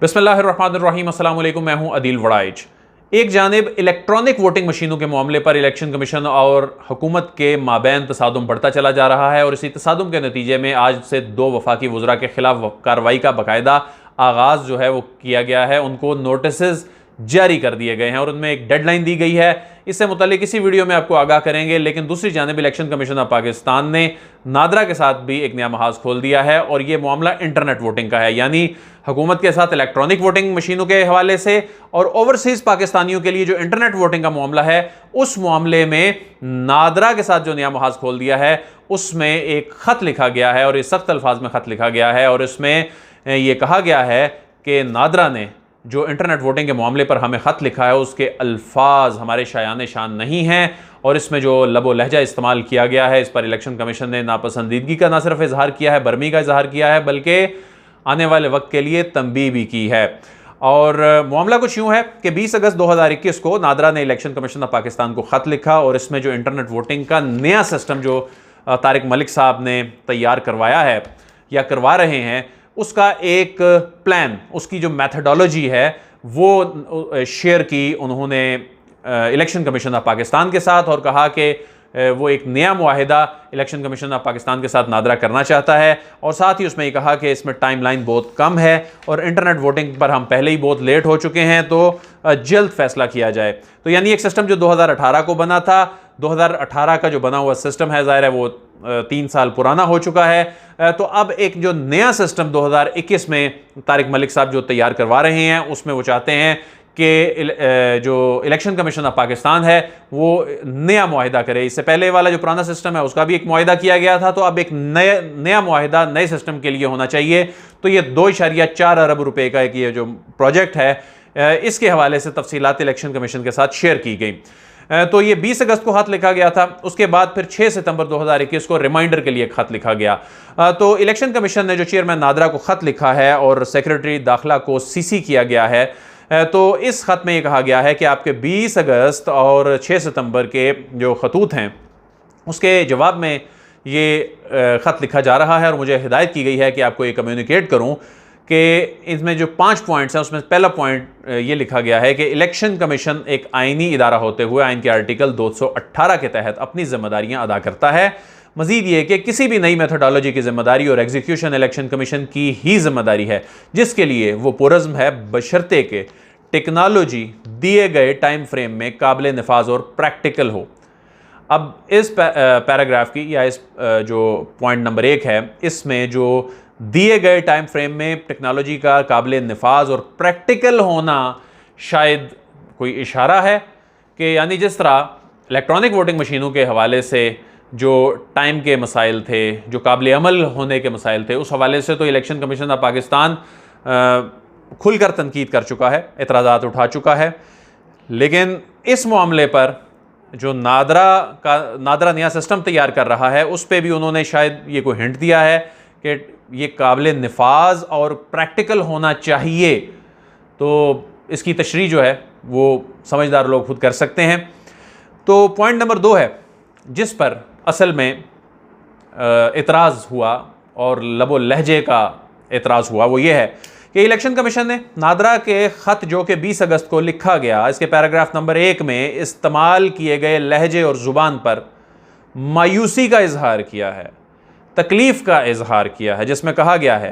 बिस्मिल्लाहिर्रहमानिर्रहीम, अस्सलाम वालेकुम। मैं हूं अदील वड़ाइच। एक जानिब इलेक्ट्रॉनिक वोटिंग मशीनों के मामले पर इलेक्शन कमीशन और हुकूमत के माबैन तसादुम बढ़ता चला जा रहा है और इसी तसादुम के नतीजे में आज से दो वफाकी वज़रा के खिलाफ कार्रवाई का बाकायदा आगाज़ जो है वो किया गया है। उनको नोटिस जारी कर दिए गए हैं और उनमें एक डेडलाइन दी गई है। इससे मुताल्लिक इसी वीडियो में आपको आगाह करेंगे। लेकिन दूसरी जानिब इलेक्शन कमीशन ऑफ पाकिस्तान ने नादरा के साथ भी एक नया महाज खोल दिया है और यह मामला इंटरनेट वोटिंग का है, यानी हुकूमत के साथ इलेक्ट्रॉनिक वोटिंग मशीनों के हवाले से और ओवरसीज पाकिस्तानियों के लिए जो इंटरनेट वोटिंग का मामला है, उस मामले में नादरा के साथ जो नया महाज खोल दिया है उसमें एक ख़त लिखा गया है और इस सख्त अल्फाज में ख़त लिखा गया है और इसमें यह कहा गया है कि नादरा ने जो इंटरनेट वोटिंग के मामले पर हमें ख़त लिखा है उसके अल्फाज हमारे शायान शान नहीं हैं और इसमें जो लबो लहजा इस्तेमाल किया गया है इस पर इलेक्शन कमीशन ने नापसंदीदगी का न सिर्फ इजहार किया है, बर्मी का इजहार किया है, बल्कि आने वाले वक्त के लिए तंबीह भी की है। और मामला कुछ यूँ है कि 20 अगस्त 2021 को नादरा ने इलेक्शन कमीशन ऑफ पाकिस्तान को ख़त लिखा और इसमें जो इंटरनेट वोटिंग का नया सिस्टम जो तारिक मलिक साहब ने तैयार करवाया है या करवा रहे हैं, उसका एक प्लान, उसकी जो मैथडोलॉजी है वो शेयर की उन्होंने इलेक्शन कमीशन ऑफ पाकिस्तान के साथ और कहा कि वो एक नया मुआहिदा इलेक्शन कमीशन ऑफ पाकिस्तान के साथ नादरा करना चाहता है और साथ ही उसमें ये कहा कि इसमें टाइमलाइन बहुत कम है और इंटरनेट वोटिंग पर हम पहले ही बहुत लेट हो चुके हैं, तो जल्द फैसला किया जाए। तो यानी एक सिस्टम जो 2018 को बना था, 2018 का जो बना हुआ सिस्टम है ज़ाहिर है वो 3 साल पुराना हो चुका है। तो अब एक जो नया सिस्टम 2021 में तारिक मलिक साहब जो तैयार करवा रहे हैं उसमें वो चाहते हैं कि जो इलेक्शन कमीशन ऑफ पाकिस्तान है वो नया मुआहिदा करे। इससे पहले वाला जो पुराना सिस्टम है उसका भी एक मुआहिदा किया गया था, तो अब एक नया मुआहिदा नए सिस्टम के लिए होना चाहिए। तो ये 2.4 अरब रुपए का एक ये जो प्रोजेक्ट है इसके हवाले से तफसीलात इलेक्शन कमीशन के साथ शेयर की गई। तो ये 20 अगस्त को खत लिखा गया था। उसके बाद फिर 6 सितंबर 2021 को रिमाइंडर के लिए खत लिखा गया। तो इलेक्शन कमीशन ने जो चेयरमैन नादरा को खत लिखा है और सेक्रेटरी दाखिला को सीसी किया गया है, तो इस खत में ये कहा गया है कि आपके 20 अगस्त और 6 सितंबर के जो खतूत हैं उसके जवाब में ये ख़त लिखा जा रहा है और मुझे हिदायत की गई है कि आपको ये कम्युनिकेट करूं कि इसमें जो 5 पॉइंट्स हैं उसमें पहला पॉइंट ये लिखा गया है कि इलेक्शन कमीशन एक आइनी इदारा होते हुए आइन के आर्टिकल 218 के तहत अपनी जिम्मेदारियां अदा करता है। मजीद ये कि किसी भी नई मेथोडोलॉजी की जिम्मेदारी और एग्जीक्यूशन इलेक्शन कमीशन की ही जिम्मेदारी है, जिसके लिए वो पुरज़्म है बशर्ते के टेक्नोलॉजी दिए गए टाइम फ्रेम में काबिल नफाज और प्रैक्टिकल हो। अब इस पैराग्राफ की या इस जो पॉइंट नंबर 1 है, इसमें जो दिए गए टाइम फ्रेम में टेक्नोलॉजी का काबिल नफाज और प्रैक्टिकल होना शायद कोई इशारा है कि यानी जिस तरह इलेक्ट्रॉनिक वोटिंग मशीनों के हवाले से जो टाइम के मसाइल थे, जो काबिल अमल होने के मसाइल थे, उस हवाले से तो इलेक्शन कमीशन ऑफ पाकिस्तान खुलकर तनकीद कर चुका है, एतराज़ात उठा चुका है। लेकिन इस मामले पर जो नादरा नया सिस्टम तैयार कर रहा है उस पर भी उन्होंने शायद ये कोई हिंट दिया है कि ये काबिल नफाज और प्रैक्टिकल होना चाहिए। तो इसकी तशरीह जो है वो समझदार लोग खुद कर सकते हैं। तो पॉइंट नंबर 2 है जिस पर असल में एतराज़ हुआ और लबो लहजे का एतराज़ हुआ, वो ये है कि इलेक्शन कमीशन ने नादरा के ख़त जो कि 20 अगस्त को लिखा गया, इसके पैराग्राफ नंबर 1 में इस्तेमाल किए गए लहजे और ज़ुबान पर मायूसी का इजहार किया है, तकलीफ़ का इजहार किया है, जिसमें कहा गया है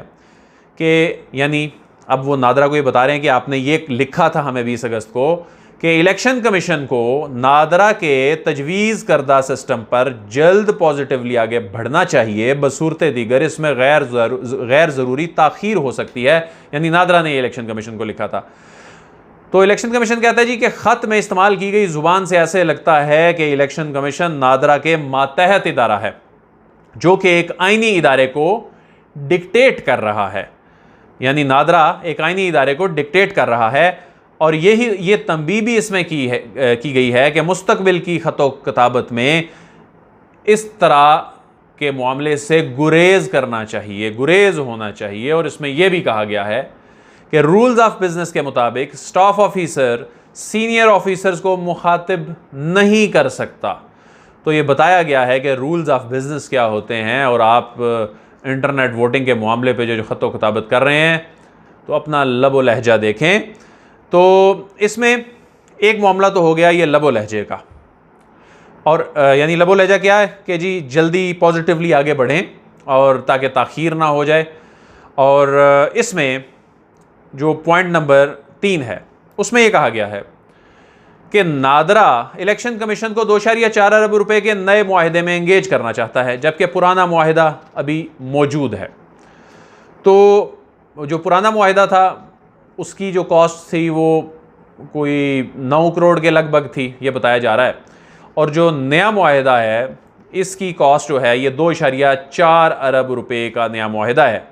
कि यानी अब वो नादरा को ये बता रहे हैं कि आपने ये लिखा था हमें 20 अगस्त को कि इलेक्शन कमीशन को नादरा के तजवीज़ करदा सिस्टम पर जल्द पॉजिटिवली आगे बढ़ना चाहिए, बसूरत दीगर इसमें गैर ज़रूरी ताख़ीर हो सकती है। यानी नादरा ने इलेक्शन कमीशन को लिखा था। तो इलेक्शन कमीशन कहता है जी कि ख़त में इस्तेमाल की गई ज़ुबान से ऐसे लगता है कि इलेक्शन कमीशन नादरा के मातहत इदारा है जो कि एक आइनी इदारे को डिक्टेट कर रहा है। यानी नादरा एक आइनी इदारे को डिक्टेट कर रहा है और ये तंबीह भी इसमें की गई है कि मुस्तकबिल की ख़तो किताबत में इस तरह के मामले से गुरेज़ करना चाहिए, गुरेज़ होना चाहिए। और इसमें यह भी कहा गया है कि रूल्स ऑफ बिज़नेस के मुताबिक स्टाफ ऑफिसर सीनियर ऑफिसर्स को मुखातिब नहीं कर सकता। तो ये बताया गया है कि रूल्स ऑफ बिज़नेस क्या होते हैं और आप इंटरनेट वोटिंग के मामले पे जो ख़तो किताबत कर रहे हैं तो अपना लब व लहजा देखें। तो इसमें एक मामला तो हो गया ये लब व लहजे का, और यानी लब व लहजा क्या है कि जी जल्दी पॉजिटिवली आगे बढ़ें और ताकि ताख़ीर ना हो जाए। और इसमें जो पॉइंट नंबर 3 है उसमें ये कहा गया है कि नादरा इलेक्शन कमीशन को 2.4 अरब रुपए के नए मुआहदे में एंगेज करना चाहता है, जबकि पुराना मुआहदा अभी मौजूद है। तो जो पुराना मुआहदा था उसकी जो कॉस्ट थी वो कोई 9 करोड़ के लगभग थी, ये बताया जा रहा है। और जो नया मुआहदा है इसकी कॉस्ट जो है ये 2.4 अरब रुपए का नया मुआहदा है।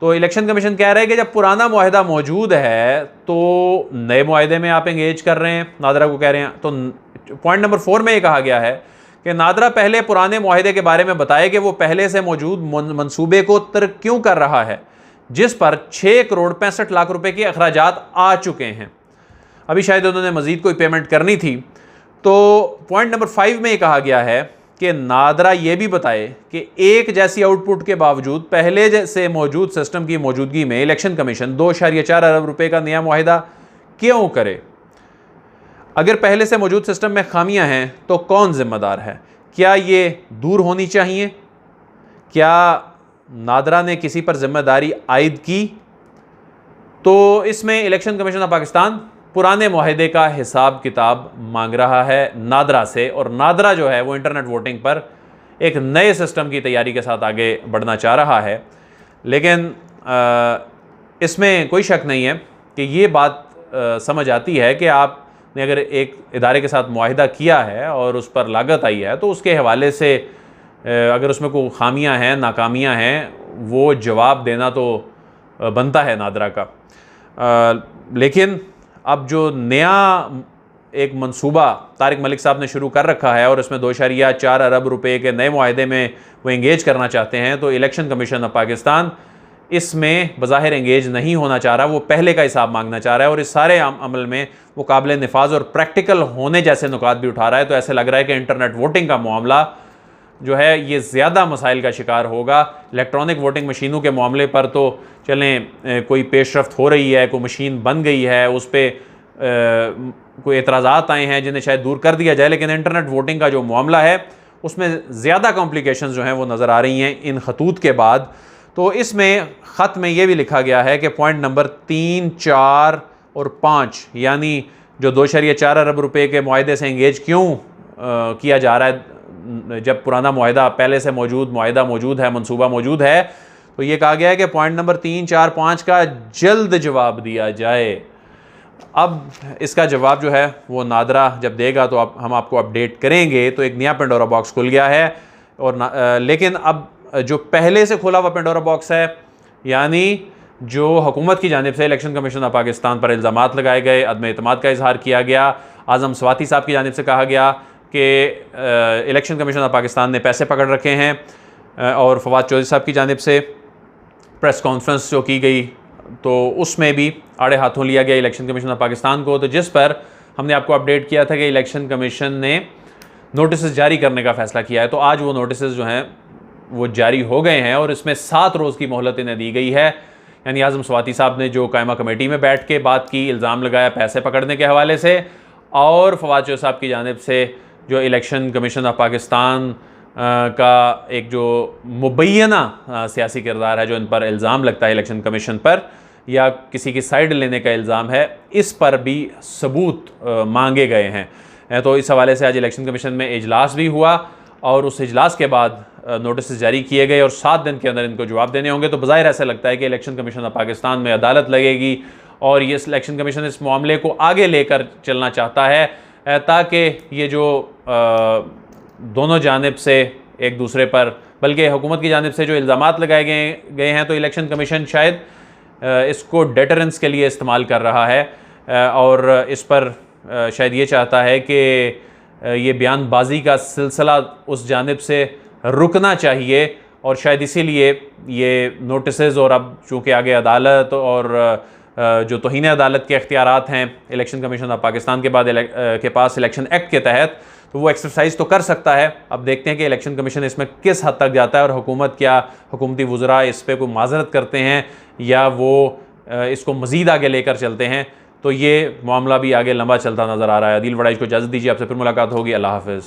तो इलेक्शन कमीशन कह रहा है कि जब पुराना मुआहदा मौजूद है तो नए मुआहदे में आप एंगेज कर रहे हैं, नादरा को कह रहे हैं। तो पॉइंट नंबर 4 में ये कहा गया है कि नादरा पहले पुराने मुआहदे के बारे में बताए कि वो पहले से मौजूद मंसूबे को तर्क क्यों कर रहा है, जिस पर 6 करोड़ 65 लाख रुपए के अखराजात आ चुके हैं। अभी शायद उन्होंने मजीद कोई पेमेंट करनी थी। तो पॉइंट नंबर 5 में ये कहा गया है कि नादरा ये भी बताए कि एक जैसी आउटपुट के बावजूद पहले से मौजूद सिस्टम की मौजूदगी में इलेक्शन कमीशन 2.4 अरब रुपए का नया मुआहदा क्यों करे। अगर पहले से मौजूद सिस्टम में खामियां हैं तो कौन जिम्मेदार है? क्या ये दूर होनी चाहिए? क्या नादरा ने किसी पर जिम्मेदारी आयद की? तो इसमें इलेक्शन कमीशन ऑफ पाकिस्तान पुराने मुआहदे का हिसाब किताब मांग रहा है नादरा से, और नादरा जो है वो इंटरनेट वोटिंग पर एक नए सिस्टम की तैयारी के साथ आगे बढ़ना चाह रहा है। लेकिन इसमें कोई शक नहीं है कि ये बात समझ आती है कि आपने अगर एक इदारे के साथ मुआहदा किया है और उस पर लागत आई है तो उसके हवाले से अगर उसमें कोई खामियां हैं, नाकामियां हैं, वो जवाब देना तो बनता है नादरा का। लेकिन अब जो नया एक मंसूबा तारिक मलिक साहब ने शुरू कर रखा है और इसमें 2.4 अरब रुपए के नए मुआहदे में वो एंगेज करना चाहते हैं, तो इलेक्शन कमीशन ऑफ पाकिस्तान इसमें बज़ाहिर एंगेज नहीं होना चाह रहा, वो पहले का हिसाब मांगना चाह रहा है। और इस सारे अमल में वो काबिल निफाज और प्रैक्टिकल होने जैसे नुकात भी उठा रहा है। तो ऐसे लग रहा है कि इंटरनेट वोटिंग का मामला जो है ये ज़्यादा मसाइल का शिकार होगा। इलेक्ट्रॉनिक वोटिंग मशीनों के मामले पर तो चलें कोई पेशरफ्त हो रही है, कोई मशीन बन गई है, उस पर कोई एतराज़ात आए हैं जिन्हें शायद दूर कर दिया जाए, लेकिन इंटरनेट वोटिंग का जो मामला है उसमें ज़्यादा कॉम्प्लिकेशंस जो हैं वो नज़र आ रही हैं इन खतूत के बाद। तो इसमें ख़त में ये भी लिखा गया है कि पॉइंट नंबर 3, 4 और 5 यानी जो 2.4 अरब रुपए के मुआहदे से एंगेज क्यों किया जा रहा है जब पुराना मुआहदा पहले से मुआहदा मौजूद है, मंसूबा मौजूद है। तो ये कहा गया है कि पॉइंट नंबर 3, 4, 5 का जल्द जवाब दिया जाए। अब इसका जवाब जो है वो नादरा जब देगा तो हम आपको अपडेट करेंगे। तो एक नया पेंडोरा बॉक्स खुल गया है। और लेकिन अब जो पहले से खुला हुआ पेंडोरा बॉक्स है, यानी जो हुकूमत की जानिब से इलेक्शन कमीशन ऑफ पाकिस्तान पर इल्ज़ामात लगाए गए, अदम एतमाद का इजहार किया गया, आज़म स्वाति साहब की जानिब से कहा गया कि इलेक्शन कमीशन ऑफ पाकिस्तान ने पैसे पकड़ रखे हैं, और फवाद चौधरी साहब की जानिब से प्रेस कॉन्फ्रेंस जो की गई तो उसमें भी आड़े हाथों लिया गया इलेक्शन कमीशन ऑफ पाकिस्तान को। तो जिस पर हमने आपको अपडेट किया था कि इलेक्शन कमीशन ने नोटिस जारी करने का फ़ैसला किया है, तो आज वो नोटिस जो हैं वो जारी हो गए हैं और इसमें 7 रोज़ की मोहलत इन्हें दी गई है। यानी आज़म स्वाति साहब ने जो कायमा कमेटी में बैठ के बात की, इल्ज़ाम लगाया पैसे पकड़ने के हवाले से, और फवाद चौधरी साहब की जानिब से जो इलेक्शन कमीशन ऑफ पाकिस्तान का एक जो मुबैना सियासी किरदार है जो इन पर इल्ज़ाम लगता है इलेक्शन कमीशन पर, या किसी की साइड लेने का इल्ज़ाम है, इस पर भी सबूत मांगे गए हैं। तो इस हवाले से आज इलेक्शन कमीशन में इजलास भी हुआ और उस इजलास के बाद नोटिस जारी किए गए और 7 दिन के अंदर इनको जवाब देने होंगे। तो बज़ाहिर ऐसा लगता है कि इलेक्शन कमीशन ऑफ पाकिस्तान में अदालत लगेगी और ये इलेक्शन कमीशन इस मामले को आगे लेकर चलना चाहता है ताकि ये जो दोनों जानिब से एक दूसरे पर, बल्कि हुकूमत की जानिब से जो इल्ज़ामात लगाए गए हैं, तो इलेक्शन कमीशन शायद इसको डेटरेंस के लिए इस्तेमाल कर रहा है और इस पर शायद ये चाहता है कि ये बयानबाजी का सिलसिला उस जानिब से रुकना चाहिए, और शायद इसीलिए ये नोटिसेस, और अब चूँकि आगे अदालत और जो तौहीन अदालत के इख्तियारात हैं इलेक्शन कमीशन ऑफ पाकिस्तान के बाद के पास इलेक्शन एक्ट के तहत, तो वो एक्सरसाइज तो कर सकता है। अब देखते हैं कि इलेक्शन कमीशन इसमें किस हद तक जाता है और हुकूमती वज़रा इस पर कोई माजरत करते हैं या वो इसको मज़ीद आगे लेकर चलते हैं तो ये मामला भी आगे लंबा चलता नज़र आ रहा है। अदील वड़ाइच को इजाज़त दीजिए, आपसे फिर मुलाकात होगी। अल्लाह हाफ़िज़।